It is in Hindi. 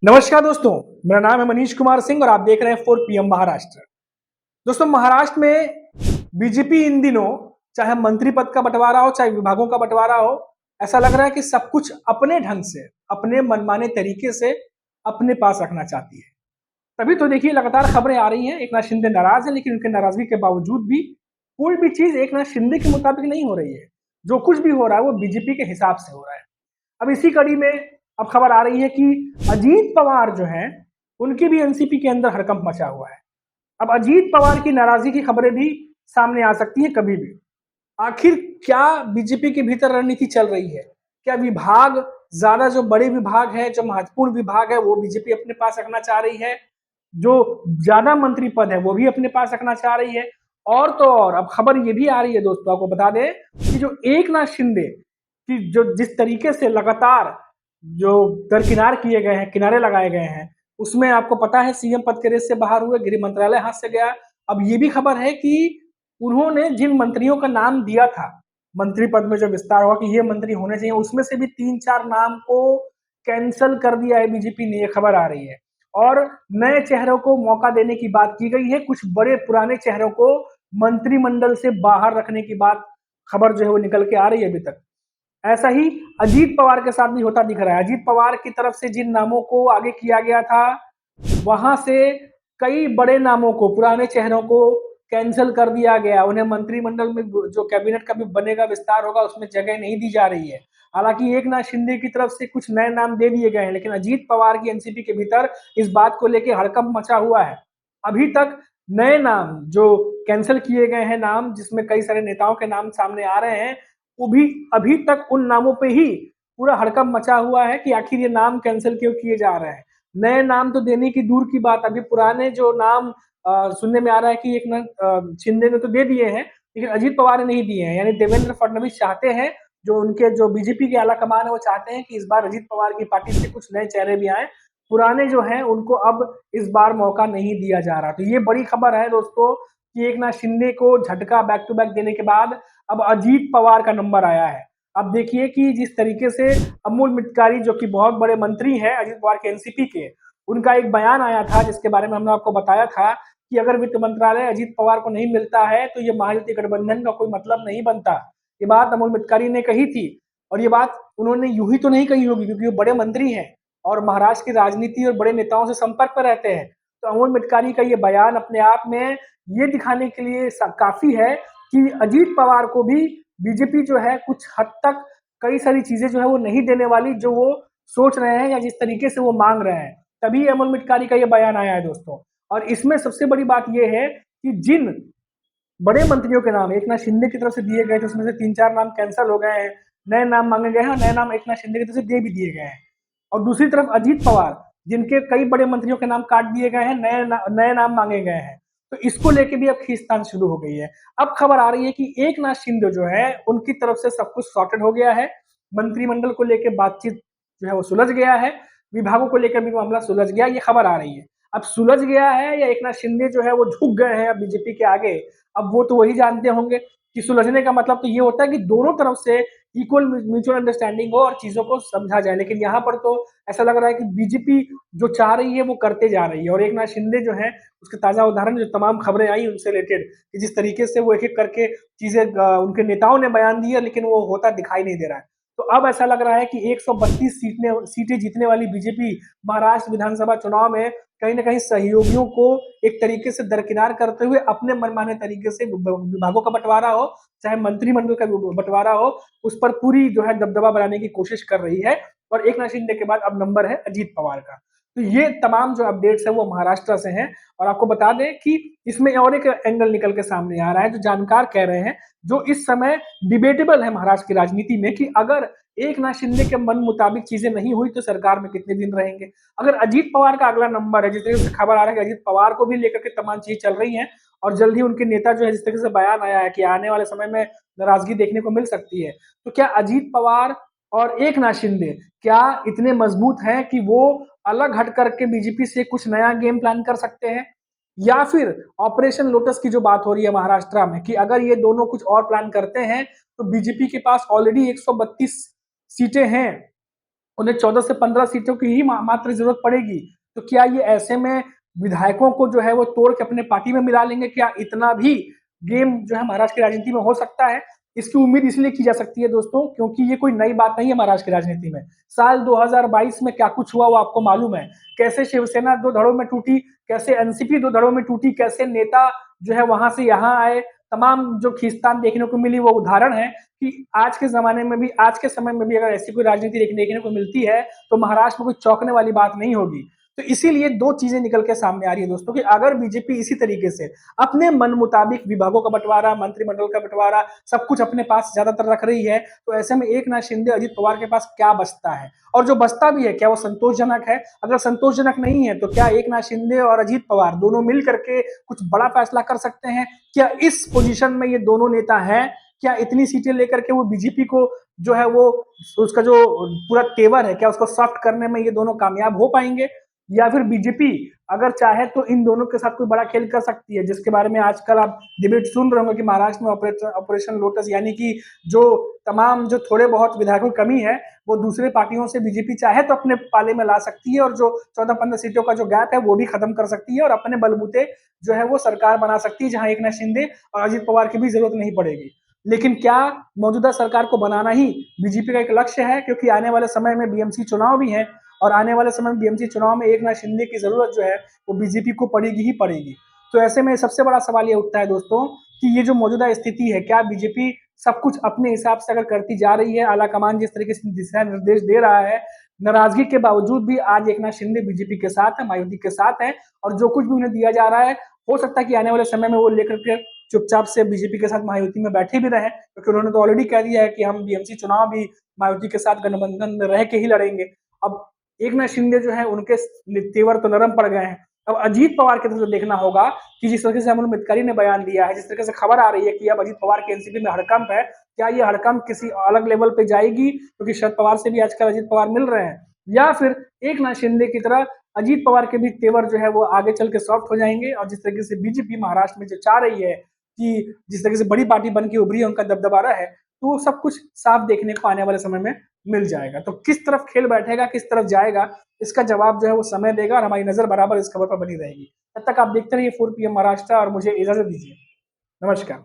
नमस्कार दोस्तों, मेरा नाम है मनीष कुमार सिंह और आप देख रहे हैं 4 PM महाराष्ट्र। दोस्तों, महाराष्ट्र में बीजेपी इन दिनों चाहे मंत्री पद का बंटवारा हो, चाहे विभागों का बंटवारा हो, ऐसा लग रहा है कि सब कुछ अपने ढंग से, अपने मनमाने तरीके से अपने पास रखना चाहती है। तभी तो देखिए लगातार खबरें आ रही हैं, एकनाथ शिंदे नाराज है, लेकिन उनके नाराजगी के बावजूद भी कोई भी चीज एकनाथ शिंदे के मुताबिक नहीं हो रही है। जो कुछ भी हो रहा है वो बीजेपी के हिसाब से हो रहा है। अब इसी कड़ी में अब खबर आ रही है कि अजीत पवार जो हैं, उनकी भी एनसीपी के अंदर हड़कंप मचा हुआ है। अब अजीत पवार की नाराजगी की खबरें भी सामने आ सकती हैं कभी भी। आखिर क्या बीजेपी के भीतर रणनीति चल रही है? क्या विभाग, ज्यादा जो बड़े विभाग हैं, जो महत्वपूर्ण विभाग है, वो बीजेपी अपने पास रखना चाह रही है? जो ज्यादा मंत्री पद है वो भी अपने पास रखना चाह रही है? और तो और अब खबर ये भी आ रही है दोस्तों, आपको बता दें कि जो एकनाथ शिंदे की जो जिस तरीके से लगातार जो दरकिनार किए गए हैं, किनारे लगाए गए हैं, उसमें आपको पता है सीएम पद के रेस से बाहर हुए, गृह मंत्रालय हाथ से गया। अब ये भी खबर है कि उन्होंने जिन मंत्रियों का नाम दिया था, मंत्री पद में जो विस्तार हुआ कि ये मंत्री होने चाहिए, उसमें से भी 3-4 नाम को कैंसल कर दिया है बीजेपी ने, ये खबर आ रही है। और नए चेहरों को मौका देने की बात की गई है, कुछ बड़े पुराने चेहरों को मंत्रिमंडल से बाहर रखने की बात, खबर जो है वो निकल के आ रही है अभी तक। ऐसा ही अजीत पवार के साथ भी होता दिख रहा है। अजीत पवार की तरफ से जिन नामों को आगे किया गया था, वहां से कई बड़े नामों को, पुराने चेहरों को कैंसिल कर दिया गया। उन्हें मंत्रिमंडल में जो कैबिनेट का भी बनेगा, विस्तार होगा, उसमें जगह नहीं दी जा रही है। हालांकि एकनाथ शिंदे की तरफ से कुछ नए नाम दे दिए गए हैं, लेकिन अजीत पवार की एनसीपी के भीतर इस बात को लेकर हड़कंप मचा हुआ है। अभी तक नए नाम जो कैंसिल किए गए हैं, नाम जिसमें कई सारे नेताओं के नाम सामने आ रहे हैं, वो भी अभी तक उन नामों पे ही पूरा हड़कंप मचा हुआ है कि आखिर ये नाम कैंसिल क्यों किए जा रहे हैं। नए नाम तो देने की दूर की बात, अभी पुराने जो नाम सुनने में आ रहा है कि एक शिंदे ने तो दे दिए हैं, लेकिन अजीत पवार ने नहीं दिए हैं। यानी देवेंद्र फडणवीस चाहते हैं, जो उनके जो बीजेपी के आला कमान है, वो चाहते हैं कि इस बार अजीत पवार की पार्टी से कुछ नए चेहरे भी आए। पुराने जो हैं उनको अब इस बार मौका नहीं दिया जा रहा। तो ये बड़ी खबर है दोस्तों कि एकनाथ शिंदे को झटका बैक टू बैक देने के बाद अब अजीत पवार का नंबर आया है। अब देखिए कि जिस तरीके से अमूल मिटकारी, जो कि बहुत बड़े मंत्री हैं अजीत पवार के एनसीपी के, उनका एक बयान आया था जिसके बारे में हमने आपको बताया था कि अगर वित्त मंत्रालय अजीत पवार को नहीं मिलता है तो ये महायुति गठबंधन का कोई मतलब नहीं बनता। ये बात अमूल मिटकारी ने कही थी, और ये बात उन्होंने यूं ही तो नहीं कही होगी, क्योंकि वो बड़े मंत्री हैं और महाराष्ट्र की राजनीति और बड़े नेताओं से संपर्क पर रहते हैं। तो अमोल मिटकारी का ये बयान अपने आप में ये दिखाने के लिए काफी है कि अजीत पवार को भी बीजेपी जो है कुछ हद तक कई सारी चीजें जो है वो नहीं देने वाली, जो वो सोच रहे हैं या जिस तरीके से वो मांग रहे हैं। तभी अमोल मिटकारी का ये बयान आया है दोस्तों। और इसमें सबसे बड़ी बात यह है कि जिन बड़े मंत्रियों के नाम एकनाथ शिंदे की तरफ से दिए गए थे, उसमें से 3-4 नाम कैंसिल हो गए हैं, नए नाम मांगे गए हैं, और नए नाम एकनाथ शिंदे की तरफ से दे भी दिए गए हैं। और दूसरी तरफ अजीत पवार, जिनके कई बड़े मंत्रियों के नाम काट दिए गए हैं, नए नाम मांगे गए हैं। तो इसको लेके भी अब खींचतान शुरू हो गई है। अब खबर आ रही है कि एकनाथ शिंदे जो है उनकी तरफ से सब कुछ सॉर्टेड हो गया है। मंत्रिमंडल को लेकर बातचीत जो है वो सुलझ गया है, विभागों को लेकर भी मामला सुलझ गया, ये खबर आ रही है। अब सुलझ गया है या एकनाथ शिंदे जो है वो झुक गए हैं अब बीजेपी के आगे, अब वो तो वही जानते होंगे कि सुलझने का मतलब तो ये होता है कि दोनों तरफ से इक्वल म्यूचुअल अंडरस्टैंडिंग हो और चीजों को समझा जाए। लेकिन यहाँ पर तो ऐसा लग रहा है कि बीजेपी जो चाह रही है वो करते जा रही है, और एकनाथ शिंदे जो है उसके ताजा उदाहरण जो तमाम खबरें आई उनसे रिलेटेड, कि जिस तरीके से वो एक एक करके चीजें उनके नेताओं ने बयान दी है, लेकिन वो होता दिखाई नहीं दे रहा है। तो अब ऐसा लग रहा है कि 132 सीटें जीतने वाली बीजेपी महाराष्ट्र विधानसभा चुनाव में कहीं ना कहीं सहयोगियों को एक तरीके से दरकिनार करते हुए अपने मनमाने तरीके से विभागों का बंटवारा हो, चाहे मंत्रिमंडल का बंटवारा हो, उस पर पूरी जो है दबदबा बनाने की कोशिश कर रही है। और एकनाथ शिंदे के बाद अब नंबर है अजीत पवार का। तो ये तमाम जो अपडेट्स है वो महाराष्ट्र से हैं। और आपको बता दें कि इसमें और एक एंगल निकल के सामने आ रहा है, जो जानकार कह रहे हैं, जो इस समय डिबेटेबल है महाराष्ट्र की राजनीति में, कि अगर एकनाथ शिंदे के मन मुताबिक चीजें नहीं हुई तो सरकार में कितने दिन रहेंगे। अगर अजीत पवार का अगला नंबर है, जिस तरीके से खबर आ रहा है कि अजीत पवार को भी लेकर के तमाम चीजें चल रही हैं, और जल्द ही उनके नेता जो है, जिस तरीके से बयान आया है कि आने वाले समय में नाराजगी देखने को मिल सकती है, तो क्या अजीत पवार और एकनाथ शिंदे क्या इतने मजबूत हैं कि वो अलग हट करके बीजेपी से कुछ नया गेम प्लान कर सकते हैं? या फिर ऑपरेशन लोटस की जो बात हो रही है महाराष्ट्र में, कि अगर ये दोनों कुछ और प्लान करते हैं तो बीजेपी के पास ऑलरेडी 132 सीटें हैं, उन्हें 14 से 15 सीटों की ही मात्र जरूरत पड़ेगी। तो क्या ये ऐसे में विधायकों को जो है वो तोड़ के अपने पार्टी में मिला लेंगे? क्या इतना भी गेम जो है महाराष्ट्र की राजनीति में हो सकता है? इसकी उम्मीद इसलिए की जा सकती है दोस्तों, क्योंकि ये कोई नई बात नहीं है महाराष्ट्र की राजनीति में। साल 2022 में क्या कुछ हुआ वो आपको मालूम है। कैसे शिवसेना दो धड़ों में टूटी, कैसे एनसीपी दो धड़ों में टूटी, कैसे नेता जो है वहां से यहाँ आए, तमाम जो खींचतान देखने को मिली वो उदाहरण है कि आज के जमाने में भी, आज के समय में भी अगर ऐसी कोई राजनीति देखने को मिलती है तो महाराष्ट्र में कोई चौंकने वाली बात नहीं होगी। तो इसीलिए दो चीजें निकल के सामने आ रही है दोस्तों कि अगर बीजेपी इसी तरीके से अपने मन मुताबिक विभागों का बंटवारा, मंत्रिमंडल का बंटवारा, सब कुछ अपने पास ज्यादातर रख रही है, तो ऐसे में एकनाथ शिंदे, अजित पवार के पास क्या बचता है? और जो बचता भी है क्या वो संतोषजनक है? अगर संतोषजनक नहीं है तो क्या एकनाथ शिंदे और अजित पवार दोनों मिल करके कुछ बड़ा फैसला कर सकते हैं? क्या इस पोजीशन में ये दोनों नेता हैं? क्या इतनी सीटें लेकर के वो बीजेपी को जो है वो उसका जो पूरा तेवर है, क्या उसको सॉफ्ट करने में ये दोनों कामयाब हो पाएंगे? या फिर बीजेपी अगर चाहे तो इन दोनों के साथ कोई बड़ा खेल कर सकती है, जिसके बारे में आजकल आप डिबेट सुन रहे होंगे कि महाराष्ट्र में ऑपरेशन लोटस, यानी कि जो तमाम जो थोड़े बहुत विधायकों की कमी है वो दूसरे पार्टियों से बीजेपी चाहे तो अपने पाले में ला सकती है और जो 14-15 सीटों का जो गैप है वो भी खत्म कर सकती है और अपने बलबूते जो है वो सरकार बना सकती है, जहां एकनाथ शिंदे और अजित पवार की भी जरूरत नहीं पड़ेगी। लेकिन क्या मौजूदा सरकार को बनाना ही बीजेपी का एक लक्ष्य है? क्योंकि आने वाले समय में बीएमसी चुनाव भी है और आने वाले समय में बीएमसी चुनाव में एकनाथ शिंदे की जरूरत जो है वो बीजेपी को पड़ेगी ही पड़ेगी। तो ऐसे में सबसे बड़ा सवाल ये उठता है दोस्तों कि ये जो मौजूदा स्थिति है, क्या बीजेपी सब कुछ अपने हिसाब से अगर करती जा रही है, आला कमान जिस तरीके से दिशा निर्देश दे रहा है, नाराजगी के बावजूद भी आज एकनाथ शिंदे बीजेपी के साथ है, मायावती के साथ है, और जो कुछ भी उन्हें दिया जा रहा है हो सकता है कि आने वाले समय में वो लेकर के चुपचाप से बीजेपी के साथ मायावती में बैठे भी रहे, क्योंकि उन्होंने तो ऑलरेडी कह दिया है कि हम बीएमसी चुनाव भी मायावती के साथ गठबंधन में रह के ही लड़ेंगे। अब एकनाथ शिंदे जो है उनके तेवर तो नरम पड़ गए हैं। अब अजीत पवार की तरफ से देखना होगा कि जिस तरीके से अमोल मितकारी ने बयान दिया है, जिस तरीके से खबर आ रही है कि अब अजीत पवार के एनसीपी में हड़कंप है, क्या ये हड़कंप किसी अलग लेवल पे जाएगी क्योंकि शरद पवार से भी आजकल अजीत पवार मिल रहे हैं, या फिर एकनाथ शिंदे की तरह अजीत पवार के भी तेवर जो है वो आगे चल के सॉफ्ट हो जाएंगे और जिस तरीके से बीजेपी महाराष्ट्र में जो चाह रही है कि जिस तरीके से बड़ी पार्टी बन के उभरी है, उनका दबदबा रहा है, तो वो सब कुछ साफ देखने को आने वाले समय में मिल जाएगा। तो किस तरफ खेल बैठेगा, किस तरफ जाएगा, इसका जवाब जो है वो समय देगा और हमारी नजर बराबर इस खबर पर बनी रहेगी। तब तक आप देखते रहिए 4 PM महाराष्ट्र और मुझे इजाजत दीजिए। नमस्कार।